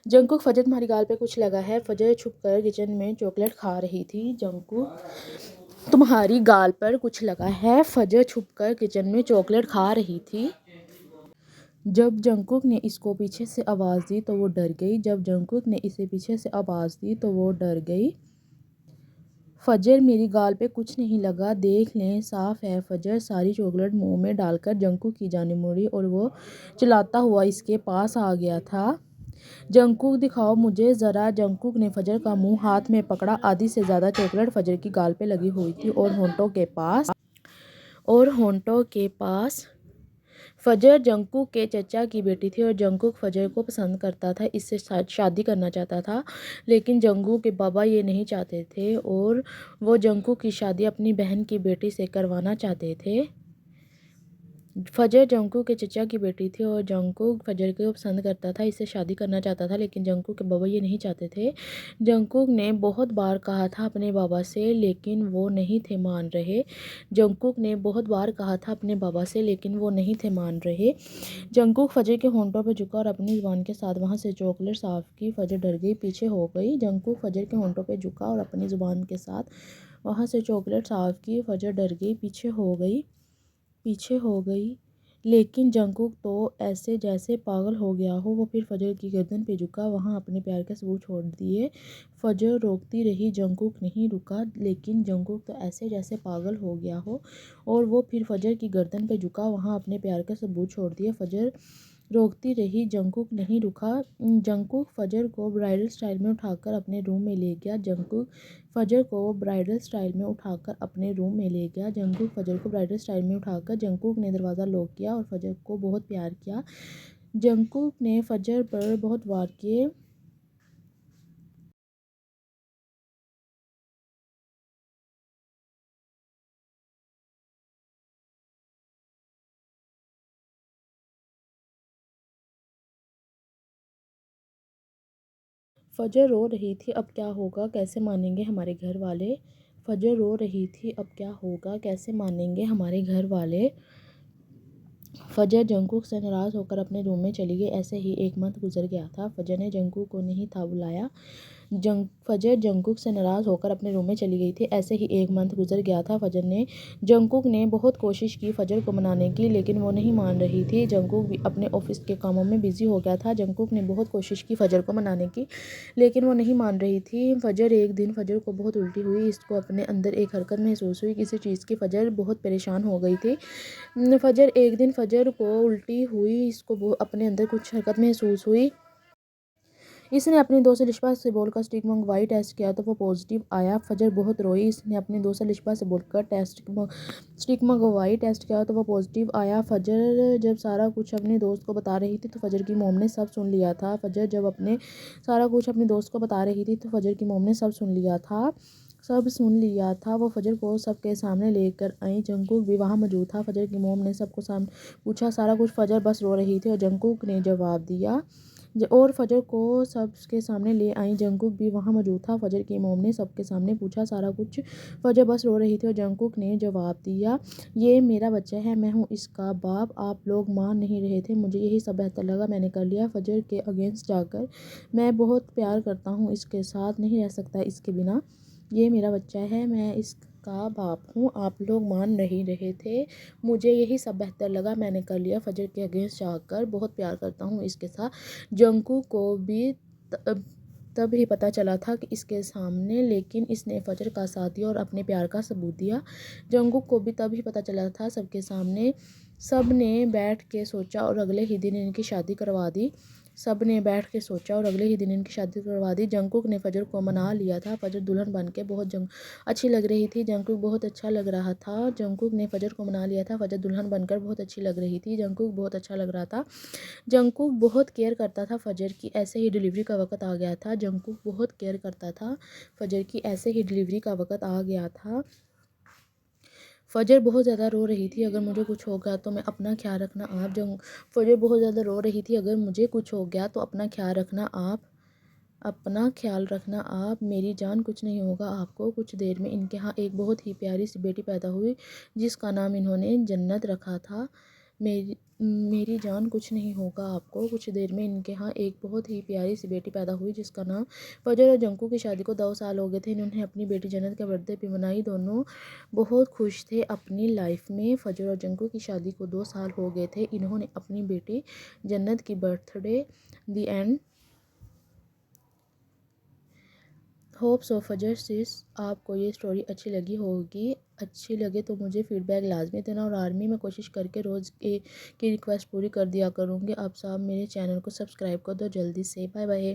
جنگکوک فجر تمہاری گال پہ کچھ لگا ہے۔ فجر چھپ کر کچن میں چاکلیٹ کھا رہی تھی۔ جنگکوک تمہاری گال پر کچھ لگا ہے۔ فجر چھپ کر کچن میں چاکلیٹ کھا رہی تھی۔ جب جنگکوک نے اس کو پیچھے سے آواز دی تو وہ ڈر گئی۔ جب جنگکوک نے اسے پیچھے سے آواز دی تو وہ ڈر گئی۔ فجر میری گال پہ کچھ نہیں لگا، دیکھ لیں صاف ہے۔ فجر ساری چاکلیٹ منہ میں ڈال کر جنگکوک کی جانب مڑی اور وہ چلاتا ہوا اس کے پاس آ گیا تھا۔ جنگکوک دکھاؤ مجھے ذرا۔ جنگکوک نے فجر کا منہ ہاتھ میں پکڑا۔ آدھی سے زیادہ چاکلیٹ فجر کی گال پہ لگی ہوئی تھی اور ہونٹوں کے پاس۔ فجر جنگکوک کے چچا کی بیٹی تھی اور جنگکوک فجر کو پسند کرتا تھا، اس سے شادی کرنا چاہتا تھا، لیکن جنگکوک کے بابا یہ نہیں چاہتے تھے اور وہ جنگکوک کی شادی اپنی بہن کی بیٹی سے کروانا چاہتے تھے۔ فجر جنگکوک کے چچا کی بیٹی تھی اور جنگکوک فجر کو پسند کرتا تھا، اس سے شادی کرنا چاہتا تھا، لیکن جنگکوک کے بابا یہ نہیں چاہتے تھے۔ جنگکوک نے بہت بار کہا تھا اپنے بابا سے، لیکن وہ نہیں تھے مان رہے۔ جنگکوک نے بہت بار کہا تھا اپنے بابا سے، لیکن وہ نہیں تھے مان رہے۔ جنگکوک فجر کے ہونٹوں پہ جھکا اور اپنی زبان کے ساتھ وہاں سے چاکلیٹ صاف کی۔ فجر ڈر گئی، پیچھے ہو گئی۔ جنگکوک فجر کے ہونٹوں پہ جھکا اور اپنی زبان کے ساتھ وہاں سے چاکلیٹ صاف کی۔ فجر ڈر گئی، پیچھے ہو گئی۔ لیکن جنگکوک تو ایسے جیسے پاگل ہو گیا ہو۔ وہ پھر فجر کی گردن پہ جھکا، وہاں اپنے پیار کے ثبوت چھوڑ دیے۔ فجر روکتی رہی، جنگکوک نہیں رکا، لیکن جنگکوک تو ایسے جیسے پاگل ہو گیا ہو اور وہ پھر فجر کی گردن پہ جھکا، وہاں اپنے پیار کے ثبوت چھوڑ دیے۔ فجر روکتی رہی، جنگکوک نہیں رکا۔ جنگکوک فجر کو برائڈل سٹائل میں اٹھا کر اپنے روم میں لے گیا۔ جنگکوک فجر کو برائڈل سٹائل میں اٹھا کر اپنے روم میں لے گیا۔ جنگکوک فجر کو برائڈل سٹائل میں اٹھا کر جنگکوک نے دروازہ لاک کیا اور فجر کو بہت پیار کیا۔ جنگکوک نے فجر پر بہت وار کیے۔ فجر رو رہی تھی، اب کیا ہوگا، کیسے مانیں گے ہمارے گھر والے۔ فجر رو رہی تھی، اب کیا ہوگا، کیسے مانیں گے ہمارے گھر والے۔ فجر جنگکوک سے ناراض ہو کر اپنے روم میں چلی گئی۔ ایسے ہی ایک منتھ گزر گیا تھا۔ فجر نے جنگکوک کو نہیں تھا بلایا۔ فجر جنگکوک سے ناراض ہو کر اپنے روم میں چلی گئی تھی۔ ایسے ہی ایک منتھ گزر گیا تھا۔ جنگکوک نے بہت کوشش کی فجر کو منانے کی، لیکن وہ نہیں مان رہی تھی۔ جنگکوک بھی اپنے آفس کے کاموں میں بزی ہو گیا تھا۔ جنگکوک نے بہت کوشش کی فجر کو منانے کی، لیکن وہ نہیں مان رہی تھی۔ ایک دن فجر کو بہت الٹی ہوئی، اس کو اپنے اندر ایک حرکت محسوس ہوئی کسی چیز کی۔ فجر بہت پریشان ہو گئی تھی۔ ایک دن فجر کو الٹی ہوئی، اس کو اپنے اندر کچھ حرکت محسوس ہوئی۔ اس نے اپنی دوست لشبا سے بول کر اسٹک منگوائی، ٹیسٹ کیا تو وہ پازیٹیو آیا۔ فجر بہت روئی۔ اس نے اپنی دوست لشبا سے بول کر اسٹک منگوائی، ٹیسٹ کیا تو وہ پازیٹیو آیا۔ فجر جب سارا کچھ اپنی دوست کو بتا رہی تھی تو فجر کی موم نے سب سن لیا تھا۔ فجر جب سارا کچھ اپنی دوست کو بتا رہی تھی تو فجر کی موم نے سب سن لیا تھا۔ وہ فجر کو سب کے سامنے لے کر آئیں۔ جنگکوک بھی وہاں موجود تھا۔ فجر کی موم نے سب کو پوچھا سارا کچھ۔ فجر بس رو رہی تھی اور جنگکوک نے جواب دیا اور فجر کو سب کے سامنے لے آئیں۔ جنگکوک بھی وہاں موجود تھا۔ فجر کی موم نے سب کے سامنے پوچھا سارا کچھ۔ فجر بس رو رہی تھی اور جنگکوک نے جواب دیا، یہ میرا بچہ ہے، میں ہوں اس کا باپ، آپ لوگ مان نہیں رہے تھے، مجھے یہی سب بہتر لگا، میں نے کر لیا فجر کے اگینسٹ جا کر۔ میں بہت پیار کرتا ہوں اس کے ساتھ، نہیں رہ سکتا اس کے بنا، یہ میرا بچہ ہے، میں اس کا باپ ہوں، آپ لوگ مان نہیں رہے تھے، مجھے یہی سب بہتر لگا، میں نے کر لیا فجر کے اگینسٹ جا کر، بہت پیار کرتا ہوں اس کے ساتھ۔ جنگکوک کو بھی تب ہی پتہ چلا تھا کہ اس کے سامنے، لیکن اس نے فجر کا ساتھ دیا اور اپنے پیار کا ثبوت دیا۔ جنگکوک کو بھی تب ہی پتہ چلا تھا سب کے سامنے، سب نے بیٹھ کے سوچا اور اگلے ہی دن ان کی شادی کروا دی۔ جنگکوک نے فجر کو منا لیا تھا۔ فجر دلہن بن کے بہت اچھی لگ رہی تھی۔ جنگکوک بہت اچھا لگ رہا تھا۔ جنگکوک نے فجر کو منا لیا تھا۔ فجر دلہن بن کر بہت اچھی لگ رہی تھی۔ جنگکوک بہت اچھا لگ رہا تھا۔ جنگکوک بہت کیئر کرتا تھا فجر کی۔ ایسے ہی ڈیلیوری کا وقت آ گیا تھا۔ جنگکوک بہت کیئر کرتا تھا فجر کی۔ ایسے ہی ڈیلیوری کا وقت آ گیا تھا۔ فجر بہت زیادہ رو رہی تھی، اگر مجھے کچھ ہو گیا تو میں اپنا خیال رکھنا آپ۔ فجر بہت زیادہ رو رہی تھی، اگر مجھے کچھ ہو گیا تو اپنا خیال رکھنا آپ، اپنا خیال رکھنا آپ، میری جان کچھ نہیں ہوگا آپ کو۔ کچھ دیر میں ان کے ہاں ایک بہت ہی پیاری سی بیٹی پیدا ہوئی جس کا نام انہوں نے جنت رکھا تھا۔ میری جان کچھ نہیں ہوگا آپ کو۔ کچھ دیر میں ان کے ہاں ایک بہت ہی پیاری سی بیٹی پیدا ہوئی جس کا نام فجر اور جنکو کی شادی کو 2 سال ہو گئے تھے۔ انہوں نے اپنی بیٹی جنت کا برتھ ڈے بھی منائی۔ دونوں بہت خوش تھے اپنی لائف میں۔ فجر اور جنکو کی شادی کو 2 سال ہو گئے تھے۔ انہوں نے اپنی بیٹی جنت کی birth day the end hope so فجر سس آپ کو یہ سٹوری اچھی لگی ہوگی۔ اچھی لگے تو مجھے فیڈ بیک لازمی دینا، اور آرمی میں کوشش کر کے روز کی ریکویسٹ پوری کر دیا کروں گی۔ آپ سب میرے چینل کو سبسکرائب کر دو جلدی سے۔ Bye bye.